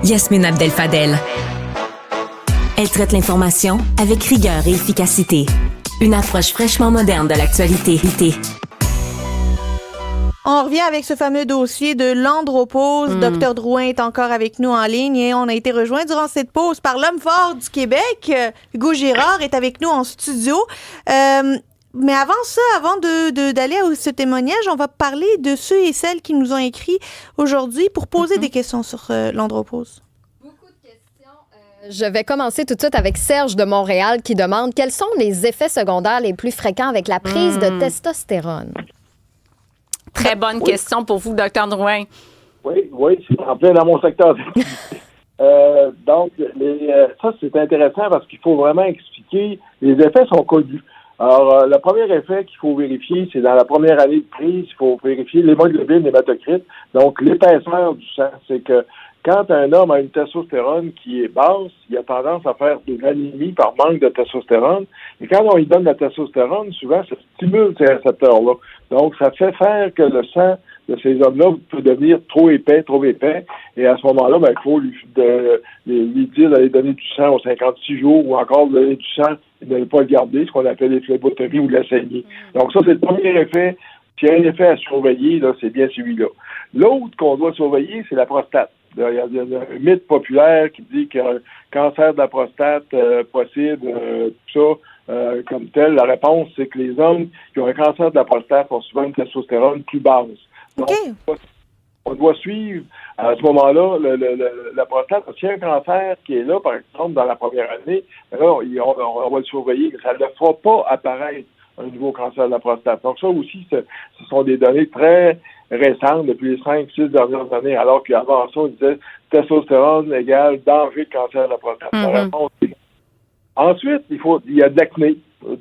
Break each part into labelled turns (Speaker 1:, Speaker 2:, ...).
Speaker 1: Yasmine Abdel-Fadel. Elle traite l'information avec rigueur et efficacité. Une approche fraîchement moderne de l'actualité.
Speaker 2: On revient avec ce fameux dossier de l'andropause. Dr Drouin est encore avec nous en ligne et on a été rejoint durant cette pause par l'homme fort du Québec. Hugo Girard est avec nous en studio. Mais avant ça, avant d'aller à ce témoignage, on va parler de ceux et celles qui nous ont écrit aujourd'hui pour poser des questions sur l'andropause.
Speaker 3: Je vais commencer tout de suite avec Serge de Montréal qui demande quels sont les effets secondaires les plus fréquents avec la prise de testostérone.
Speaker 4: Très bonne question pour vous, Dr Drouin.
Speaker 5: Oui, c'est en plein dans mon secteur. Donc, ça, c'est intéressant parce qu'il faut vraiment expliquer. Les effets sont connus. Alors, le premier effet qu'il faut vérifier, c'est dans la première année de prise, il faut vérifier l'hémoglobine hématocrite, donc l'épaisseur du sang. C'est que quand un homme a une testostérone qui est basse, il a tendance à faire de l'anémie par manque de testostérone. Et quand on lui donne la testostérone, souvent, ça stimule ces récepteurs-là. Donc, ça fait faire que le sang de ces hommes-là peut devenir trop épais. Et à ce moment-là, il faut lui dire d'aller donner du sang aux 56 jours ou encore donner du sang et de ne pas le garder, ce qu'on appelle les phlébotomies ou la saignée. Donc, ça, c'est le premier effet. S'il y a un effet à surveiller, là, c'est bien celui-là. L'autre qu'on doit surveiller, c'est la prostate. Il y a un mythe populaire qui dit qu'il y a un cancer de la prostate possible, tout ça, comme tel. La réponse, c'est que les hommes qui ont un cancer de la prostate ont souvent une testostérone plus basse. Donc, on doit suivre à ce moment-là la prostate. S'il y a un cancer qui est là, par exemple, dans la première année, là, on va le surveiller. Ça ne fera pas apparaître un nouveau cancer de la prostate. Donc ça aussi, ce sont des données très récentes depuis les 5-6 dernières années, alors qu'avant ça, on disait testostérone égale danger de cancer de la prostate. Ensuite, il y a de l'acné.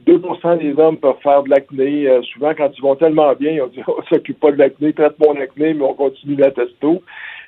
Speaker 5: 2% des hommes peuvent faire de l'acné. Souvent, quand ils vont tellement bien, on dit on s'occupe pas de l'acné, traite mon acné, mais on continue la testo.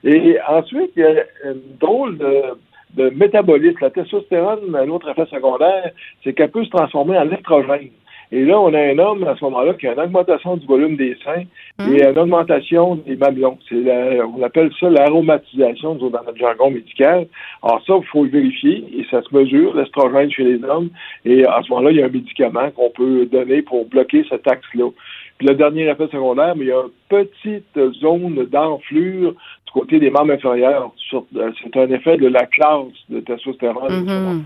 Speaker 5: Et ensuite, il y a une drôle de métabolisme. La testostérone, un autre effet secondaire, c'est qu'elle peut se transformer en estrogène. Et là, on a un homme, à ce moment-là, qui a une augmentation du volume des seins et une augmentation des mamelons. On appelle ça l'aromatisation dans notre jargon médical. Alors ça, il faut le vérifier et ça se mesure, l'estrogène chez les hommes. Et à ce moment-là, il y a un médicament qu'on peut donner pour bloquer cet axe-là. Puis le dernier effet secondaire, mais il y a une petite zone d'enflure du côté des membres inférieurs. C'est un effet de la classe de testostérone.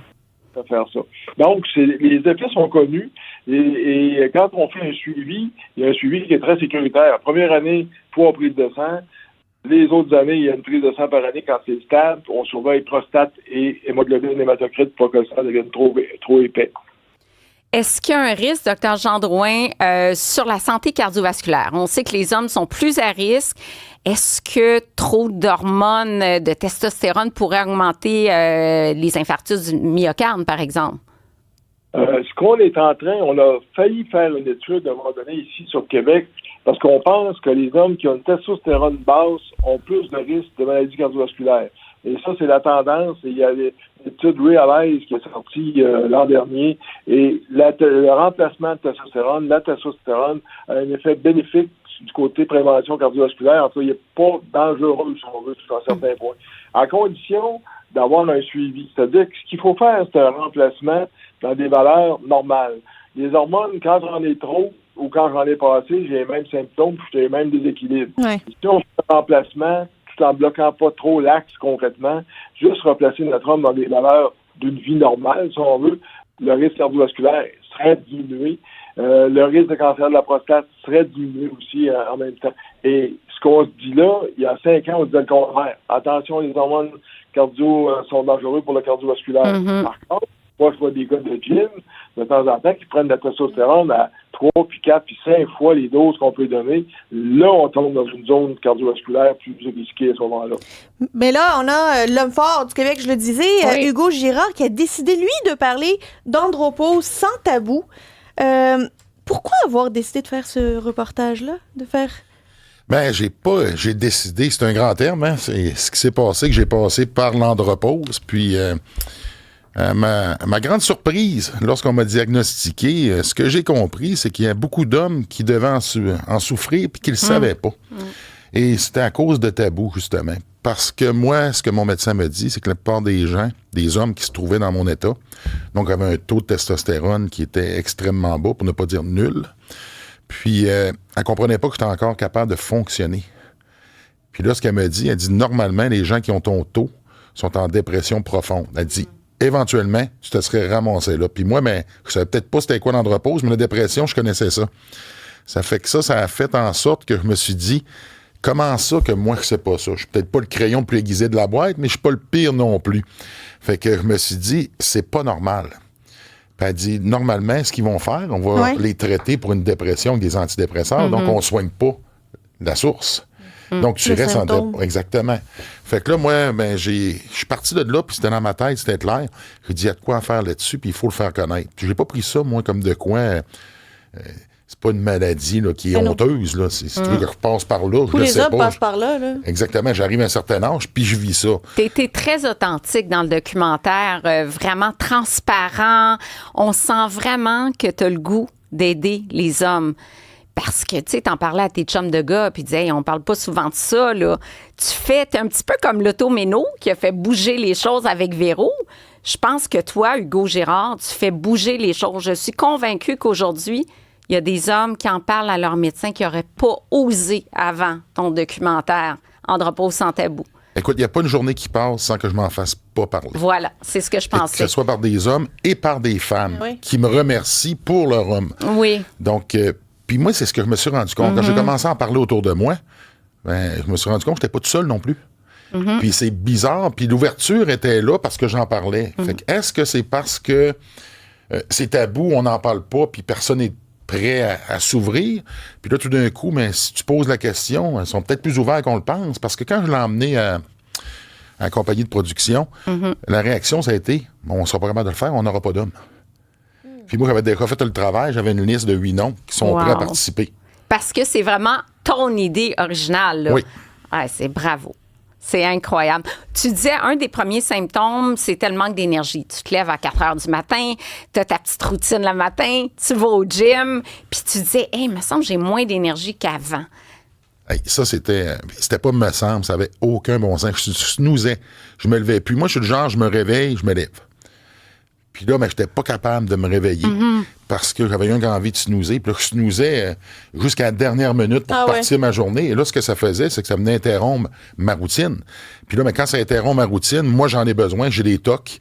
Speaker 5: Faire ça. Donc, les effets sont connus et quand on fait un suivi, il y a un suivi qui est très sécuritaire. Première année, 3 prises de sang. Les autres années, il y a une prise de sang par année quand c'est stable. On surveille prostate et hémoglobine hématocrite pour que le sang devienne trop épais.
Speaker 4: Est-ce qu'il y a un risque, Dr Jean Drouin, sur la santé cardiovasculaire? On sait que les hommes sont plus à risque. Est-ce que trop d'hormones de testostérone pourraient augmenter les infarctus du myocarde, par exemple?
Speaker 5: Ce qu'on est en train, on a failli faire une étude à un moment donné ici sur Québec parce qu'on pense que les hommes qui ont une testostérone basse ont plus de risques de maladies cardiovasculaires. Et ça, c'est la tendance. Et il y a l'étude Realize qui est sortie l'an dernier. Et le remplacement de testostérone, la testostérone a un effet bénéfique du côté prévention cardiovasculaire. En tout cas, il n'est pas dangereux, si on veut, sur un certain point. À condition d'avoir un suivi. C'est-à-dire que ce qu'il faut faire, c'est un remplacement dans des valeurs normales. Les hormones, quand j'en ai trop ou quand j'en ai pas assez, j'ai les mêmes symptômes puis j'ai les mêmes déséquilibres.
Speaker 2: Ouais.
Speaker 5: Si on fait un remplacement, tout en bloquant pas trop l'axe concrètement, juste replacer notre homme dans des valeurs d'une vie normale, si on veut, le risque cardiovasculaire serait diminué. Le risque de cancer de la prostate serait diminué aussi en même temps. Et ce qu'on se dit là, il y a 5 ans, on disait le contraire. Attention, les hormones cardio sont dangereux pour le cardiovasculaire. Par contre, moi, je vois des gars de gym, de temps en temps, qui prennent de la testostérone à 3, puis 4, puis 5 fois les doses qu'on peut donner. Là, on tombe dans une zone cardiovasculaire plus risquée à ce moment-là.
Speaker 2: Mais là, on a l'homme fort du Québec, je le disais, Hugo Girard, qui a décidé, lui, de parler d'andropause sans tabou. Pourquoi avoir décidé de faire ce reportage-là?
Speaker 6: J'ai décidé, c'est un grand terme, hein? C'est ce qui s'est passé, que j'ai passé par l'andropause. Puis, ma grande surprise, lorsqu'on m'a diagnostiqué, ce que j'ai compris, c'est qu'il y a beaucoup d'hommes qui devaient en souffrir puis qui ne le savaient pas. Et c'était à cause de tabous, justement. parce que moi, ce que mon médecin me dit, c'est que la plupart des gens, des hommes qui se trouvaient dans mon état, donc avaient un taux de testostérone qui était extrêmement bas, pour ne pas dire nul. Puis, elle comprenait pas que j'étais encore capable de fonctionner. Puis là, ce qu'elle me dit, elle dit, normalement, les gens qui ont ton taux sont en dépression profonde. Elle dit, éventuellement, tu te serais ramassé là. Puis moi, mais je savais peut-être pas c'était quoi l'andropause, mais la dépression, je connaissais ça. Ça fait que ça a fait en sorte que je me suis dit, comment ça que moi, je sais pas ça? Je suis peut-être pas le crayon le plus aiguisé de la boîte, mais je suis pas le pire non plus. Fait que je me suis dit, c'est pas normal. Puis elle dit, normalement, ce qu'ils vont faire, on va les traiter pour une dépression avec des antidépresseurs, donc on soigne pas la source. Donc, tu restes en exactement. Fait que là, moi, je suis parti de là, puis c'était dans ma tête, c'était clair. J'ai dit, il y a de quoi à faire là-dessus, puis il faut le faire connaître. Puis j'ai pas pris ça, moi, comme de quoi... c'est pas une maladie là, qui est honteuse. Là. Si tu veux que je passe par là,
Speaker 2: tous les hommes passent par là.
Speaker 6: Exactement. J'arrive à un certain âge, puis je vis ça.
Speaker 4: T'es très authentique dans le documentaire, vraiment transparent. On sent vraiment que t'as le goût d'aider les hommes. Parce que, tu sais, t'en parlais à tes chums de gars, puis tu disais, hey, on parle pas souvent de ça, là. T'es un petit peu comme l'automéno qui a fait bouger les choses avec Véro. Je pense que toi, Hugo Girard, tu fais bouger les choses. Je suis convaincue qu'aujourd'hui, il y a des hommes qui en parlent à leur médecin qui n'auraient pas osé avant ton documentaire Andropause sans tabou.
Speaker 6: Écoute, il n'y a pas une journée qui passe sans que je m'en fasse pas parler.
Speaker 4: Voilà, c'est ce que je pensais.
Speaker 6: Que ce soit par des hommes et par des femmes qui me remercient pour leur homme.
Speaker 4: Oui.
Speaker 6: Donc, puis moi, c'est ce que je me suis rendu compte. Quand j'ai commencé à en parler autour de moi, je me suis rendu compte que je n'étais pas tout seul non plus. Puis c'est bizarre. Puis l'ouverture était là parce que j'en parlais. Fait que est-ce que c'est parce que c'est tabou, on n'en parle pas, puis personne n'est prêt à s'ouvrir? Puis là, tout d'un coup, si tu poses la question, ils sont peut-être plus ouverts qu'on le pense. Parce que quand je l'ai emmené à la compagnie de production, la réaction, ça a été, on ne sera pas capable de le faire, on n'aura pas d'hommes. Puis moi, j'avais déjà fait le travail, j'avais une liste de 8 noms qui sont prêts à participer.
Speaker 4: Parce que c'est vraiment ton idée originale. Là.
Speaker 6: Oui.
Speaker 4: Ouais, c'est bravo. C'est incroyable. Tu disais, un des premiers symptômes, c'était le manque d'énergie. Tu te lèves à 4 heures du matin, tu as ta petite routine le matin, tu vas au gym, puis tu disais, hey, il me semble que j'ai moins d'énergie qu'avant.
Speaker 6: Hey, ça, c'était pas me semble, ça avait aucun bon sens. Je snoozais, je me levais. Puis moi, je suis le genre, je me réveille, je me lève. Puis là, j'étais pas capable de me réveiller parce que j'avais eu envie de snoozer. Puis là, je snoozais jusqu'à la dernière minute pour partir ma journée. Et là, ce que ça faisait, c'est que ça venait interrompre ma routine. Puis là, quand ça interrompt ma routine, moi, j'en ai besoin, j'ai des tocs.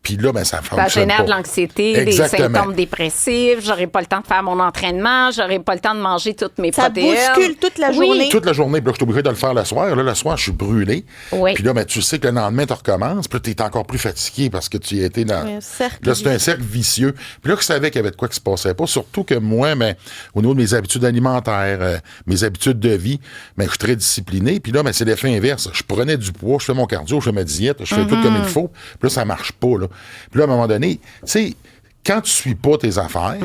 Speaker 6: Puis là, ça fonctionne pas.
Speaker 4: Ça génère de l'anxiété, des symptômes dépressifs. J'aurai pas le temps de faire mon entraînement. J'aurai pas le temps de manger toutes mes protéines.
Speaker 2: Ça bouscule toute la journée.
Speaker 6: Toute la journée. Puis là, je suis obligé de le faire le soir. Là, le soir, je suis brûlé.
Speaker 4: Oui.
Speaker 6: Puis là, tu sais que le lendemain, tu recommences. Puis là, tu es encore plus fatigué parce que tu y étais dans...
Speaker 2: Là,
Speaker 6: c'est un cercle vicieux. Puis là, je savais qu'il y avait de quoi qui se passait pas. Surtout que moi, au niveau de mes habitudes alimentaires, mes habitudes de vie, je suis très discipliné. Puis là, c'est l'effet inverse. Je prenais du poids, je fais mon cardio, je fais ma diète, je fais tout comme il faut. Puis là, ça marche pas. Là. Puis là, à un moment donné, tu sais, quand tu suis pas tes affaires,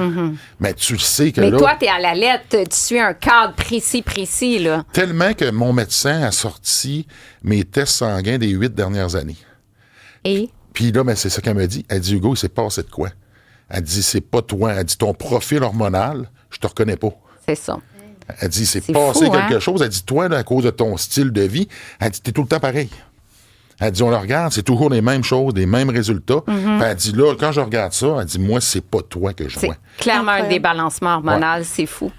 Speaker 6: tu sais que
Speaker 4: mais
Speaker 6: là...
Speaker 4: toi, t'es à la lettre, tu suis un cadre précis, là.
Speaker 6: Tellement que mon médecin a sorti mes tests sanguins des 8 dernières années.
Speaker 4: Et?
Speaker 6: Puis là, c'est ça qu'elle m'a dit. Elle dit, Hugo, il s'est passé de quoi? Elle dit, c'est pas toi. Elle dit, ton profil hormonal, je te reconnais pas.
Speaker 4: C'est ça.
Speaker 6: Elle dit, c'est passé
Speaker 4: fou,
Speaker 6: quelque chose. Elle dit, toi, là, à cause de ton style de vie, elle dit, t'es tout le temps pareil. Elle dit, on le regarde, c'est toujours les mêmes choses, les mêmes résultats. Elle dit, là, quand je regarde ça, elle dit, moi, c'est pas toi que je vois.
Speaker 4: C'est clairement un débalancement hormonal, c'est fou.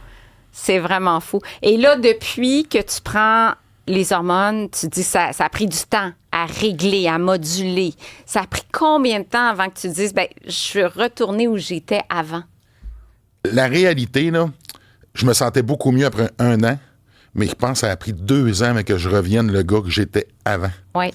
Speaker 4: C'est vraiment fou. Et là, depuis que tu prends les hormones, tu dis, ça a pris du temps à régler, à moduler. Ça a pris combien de temps avant que tu dises, je veux retourner où j'étais avant?
Speaker 6: La réalité, là, je me sentais beaucoup mieux après 1 an, mais je pense que ça a pris 2 ans avant que je revienne le gars que j'étais avant.
Speaker 4: Oui.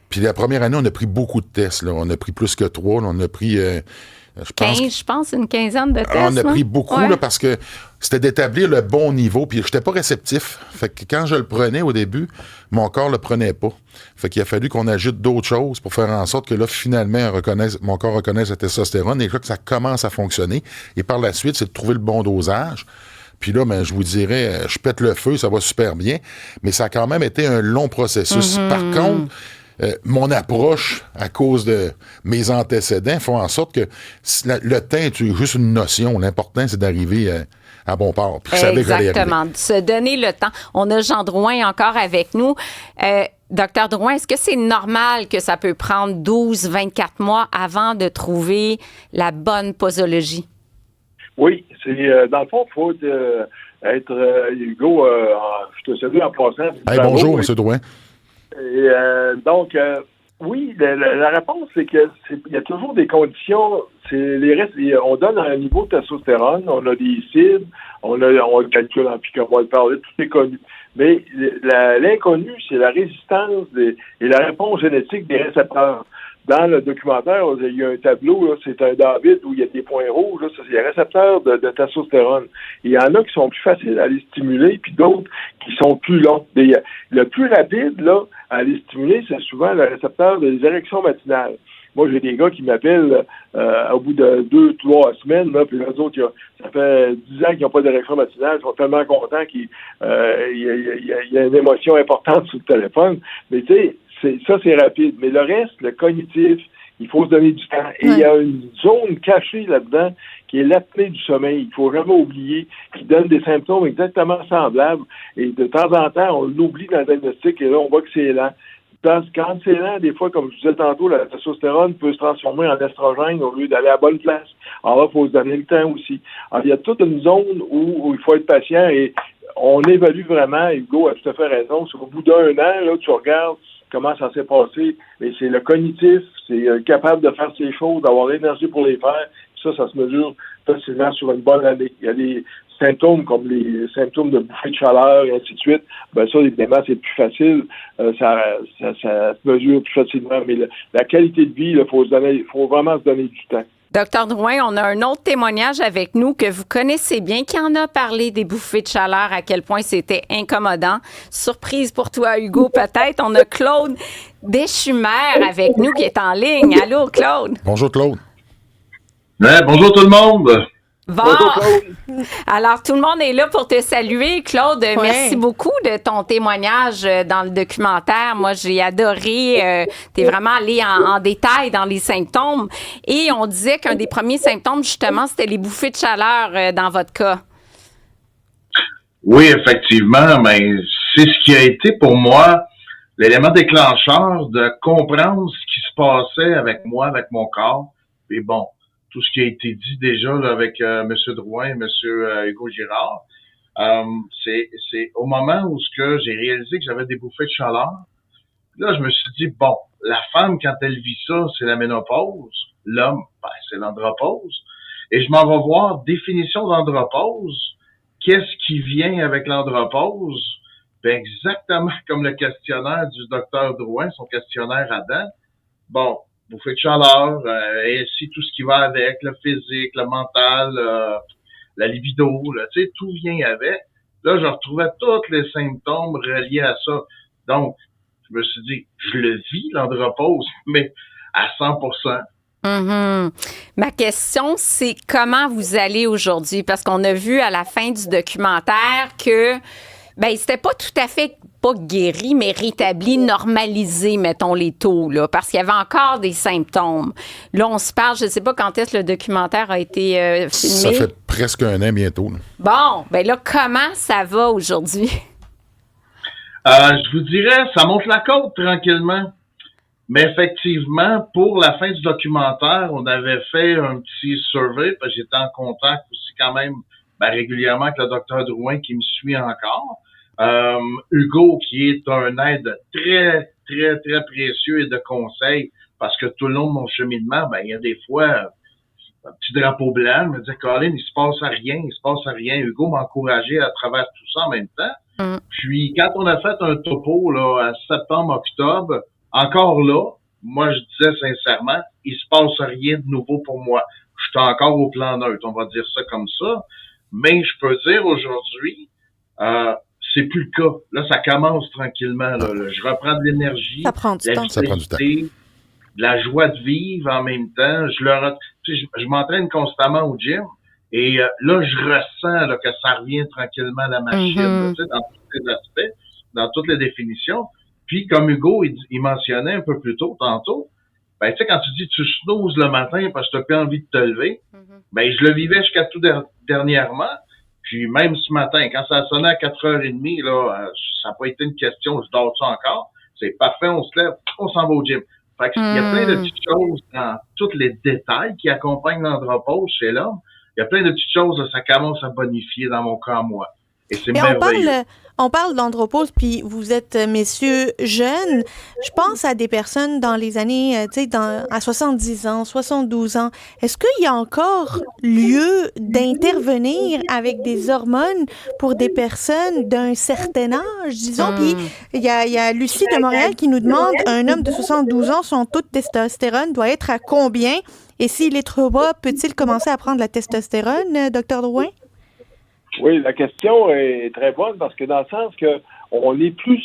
Speaker 6: Puis la première année, on a pris beaucoup de tests. Là. On a pris plus que 3. Là. On a pris,
Speaker 4: je pense, une quinzaine de tests.
Speaker 6: On a pris beaucoup là, parce que c'était d'établir le bon niveau. Puis je n'étais pas réceptif. Fait que quand je le prenais au début, mon corps le prenait pas. Fait qu'il a fallu qu'on ajoute d'autres choses pour faire en sorte que là, finalement, mon corps reconnaisse la testostérone et là, que ça commence à fonctionner. Et par la suite, c'est de trouver le bon dosage. Puis là, je vous dirais, je pète le feu, ça va super bien. Mais ça a quand même été un long processus. Par contre, mon approche, à cause de mes antécédents, font en sorte que le temps est juste une notion. L'important, c'est d'arriver à bon port. Puis je savais que j'allais y arriver.
Speaker 4: Exactement. De se donner le temps. On a Jean Drouin encore avec nous. Docteur Drouin, est-ce que c'est normal que ça peut prendre 12-24 mois avant de trouver la bonne posologie?
Speaker 5: Oui, c'est dans le fond, il faut être Hugo, je te salue en passant.
Speaker 6: Hey, bonjour, M. Drouin.
Speaker 5: Et, donc, oui, la réponse, c'est que il y a toujours des conditions. On donne un niveau de testostérone, on a des cibles, on le calcule en piqûre, on va le parler, tout est connu. Mais l'inconnu, c'est la résistance et la réponse génétique des récepteurs. Dans le documentaire, il y a un tableau, là, c'est un David où il y a des points rouges, là, ça, c'est les récepteurs de testostérone. Il y en a qui sont plus faciles à les stimuler, puis d'autres qui sont plus longs. Le plus rapide, là, à les stimuler, c'est souvent le récepteur des érections matinales. Moi, j'ai des gars qui m'appellent au bout de 2-3 semaines, là, puis les autres, ça fait 10 ans qu'ils n'ont pas d'érection matinale, ils sont tellement contents qu'il y a une émotion importante sur le téléphone. Mais tu sais, ça, c'est rapide. Mais le reste, le cognitif, il faut se donner du temps. Et il y a une zone cachée là-dedans qui est l'apnée du sommeil. Il ne faut jamais oublier, qui donne des symptômes exactement semblables. Et de temps en temps, on l'oublie dans le diagnostic et là, on voit que c'est lent. Quand c'est lent, des fois, comme je disais tantôt, la testostérone peut se transformer en estrogène au lieu d'aller à la bonne place. Alors là, il faut se donner le temps aussi. Alors, il y a toute une zone où il faut être patient et on évalue vraiment, Hugo a tout à fait raison, c'est au bout d'un an, là, tu regardes comment ça s'est passé, mais c'est le cognitif, c'est capable de faire ces choses, d'avoir l'énergie pour les faire. Ça se mesure facilement sur une bonne année. Il y a des symptômes comme les symptômes de bouffée de chaleur et ainsi de suite. Ben ça, évidemment, c'est plus facile. Ça se mesure plus facilement. Mais la qualité de vie, il faut vraiment se donner du temps.
Speaker 4: Docteur Drouin, on a un autre témoignage avec nous que vous connaissez bien, qui en a parlé des bouffées de chaleur, à quel point c'était incommodant. Surprise pour toi, Hugo, peut-être. On a Claude Deschumer avec nous qui est en ligne. Allô, Claude?
Speaker 6: Bonjour, Claude.
Speaker 7: Ouais, bonjour tout le monde.
Speaker 4: Bon, alors tout le monde est là pour te saluer. Claude, merci beaucoup de ton témoignage dans le documentaire. Moi, j'ai adoré. Tu es vraiment allé en détail dans les symptômes. Et on disait qu'un des premiers symptômes, justement, c'était les bouffées de chaleur dans votre cas.
Speaker 7: Oui, effectivement, mais c'est ce qui a été pour moi l'élément déclencheur de comprendre ce qui se passait avec moi, avec mon corps. Et bon, tout ce qui a été dit déjà là, avec M. Drouin et M. Hugo Girard, c'est au moment où j'ai réalisé que j'avais des bouffées de chaleur. Là, je me suis dit, bon, la femme, quand elle vit ça, c'est la ménopause. L'homme, c'est l'andropause. Et je m'en vais voir définition d'andropause. Qu'est-ce qui vient avec l'andropause? Ben, exactement comme le questionnaire du docteur Drouin, son questionnaire Adam. Bon, bouffée de chaleur, et ainsi tout ce qui va avec, le physique, le mental, la libido, là, tu sais, tout vient avec. Là, je retrouvais tous les symptômes reliés à ça. Donc, je me suis dit, je le vis, l'andropause, mais à 100%.
Speaker 4: Mm-hmm. Ma question, c'est comment vous allez aujourd'hui? Parce qu'on a vu à la fin du documentaire que c'était pas tout à fait pas guéri, mais rétabli, normalisé, mettons, les taux, là, parce qu'il y avait encore des symptômes. Là, on se parle, je ne sais pas quand est-ce que le documentaire a été filmé.
Speaker 6: Ça fait presque un an bientôt. Là.
Speaker 4: Bon, là, comment ça va aujourd'hui?
Speaker 7: Je vous dirais, ça monte la côte tranquillement. Mais effectivement, pour la fin du documentaire, on avait fait un petit survey, parce que j'étais en contact aussi quand même régulièrement avec le docteur Drouin qui me suit encore. Hugo, qui est un aide très, très, très précieux et de conseil, parce que tout le long de mon cheminement, il y a des fois un petit drapeau blanc, me dire Colin, il se passe rien. Hugo m'a encouragé à travers tout ça en même temps. Puis quand on a fait un topo là, à septembre-octobre, encore là, moi je disais sincèrement, il se passe rien de nouveau pour moi. Je suis encore au plan neutre, on va dire ça comme ça. Mais je peux dire aujourd'hui, c'est plus le cas. Là, ça commence tranquillement. Là. Je reprends de l'énergie.
Speaker 2: Ça prend du temps.
Speaker 6: Ça prend du temps.
Speaker 7: De la joie de vivre en même temps. Je m'entraîne constamment au gym. Et là, je ressens là, que ça revient tranquillement à la machine. Là, dans tous les aspects, dans toutes les définitions. Puis, comme Hugo, il mentionnait un peu plus tôt, tantôt, tu sais, quand tu dis tu snoozes le matin parce que tu n'as plus envie de te lever, je le vivais jusqu'à tout dernièrement. Puis même ce matin, quand ça a sonné à 4h30, là, ça n'a pas été une question, je dors ça encore. C'est parfait, on se lève, on s'en va au gym. Fait que il y a plein de petites choses dans tous les détails qui accompagnent l'andropause chez l'homme. Il y a plein de petites choses, là, ça commence à bonifier dans mon cas, moi. Et c'est merveilleux.
Speaker 2: On parle d'andropause, puis vous êtes, messieurs, jeunes. Je pense à des personnes dans les années, à 70 ans, 72 ans. Est-ce qu'il y a encore lieu d'intervenir avec des hormones pour des personnes d'un certain âge, disons? Puis il y a Lucie de Montréal qui nous demande, un homme de 72 ans, son taux de testostérone doit être à combien? Et s'il est trop bas, peut-il commencer à prendre la testostérone, Dr. Drouin?
Speaker 5: Oui, la question est très bonne parce que dans le sens que on est plus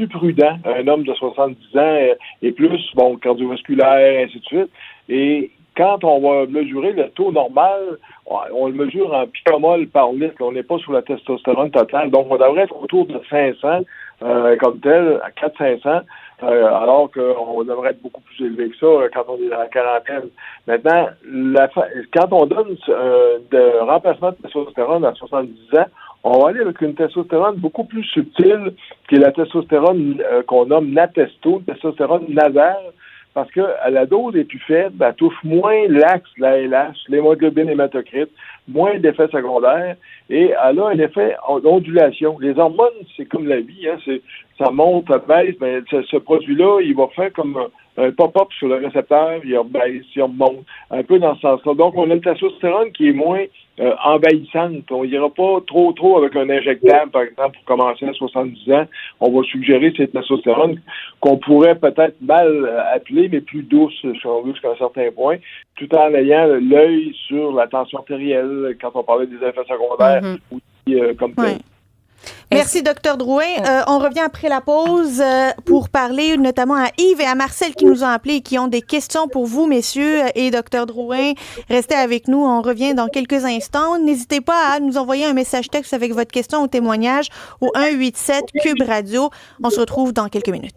Speaker 5: prudent. Un homme de 70 ans est plus cardiovasculaire, ainsi de suite. Et quand on va mesurer le taux normal, on le mesure en picomol par litre. On n'est pas sur la testostérone totale. Donc, on devrait être autour de 500 comme tel, à 400-500. Alors qu'on devrait être beaucoup plus élevé que ça quand on est dans la quarantaine. Maintenant, quand on donne de remplacement de testostérone à 70 ans, on va aller avec une testostérone beaucoup plus subtile, qui est la testostérone qu'on nomme natesto, testostérone nasale, parce que la dose est plus faible, elle touche moins l'axe, la LH, l'hémoglobine hématocrite, moins d'effets secondaires, et elle a un effet d'ondulation. Les hormones, c'est comme la vie, hein, ça monte, ça baisse, mais ce produit-là, il va faire comme un pop-up sur le récepteur, il baisse, il remonte, un peu dans ce sens-là. Donc, on a une testostérone qui est moins envahissante. On n'ira pas trop avec un injectable, par exemple, pour commencer à 70 ans. On va suggérer cette testostérone qu'on pourrait peut-être mal appeler, mais plus douce, si on veut, jusqu'à un certain point, tout en ayant l'œil sur la tension artérielle, quand on parlait des effets secondaires, aussi comme tel.
Speaker 2: Merci, Dr. Drouin. On revient après la pause pour parler notamment à Yves et à Marcel qui nous ont appelés et qui ont des questions pour vous, messieurs, et Dr. Drouin. Restez avec nous. On revient dans quelques instants. N'hésitez pas à nous envoyer un message texte avec votre question ou témoignage au 187 Cube Radio. On se retrouve dans quelques minutes.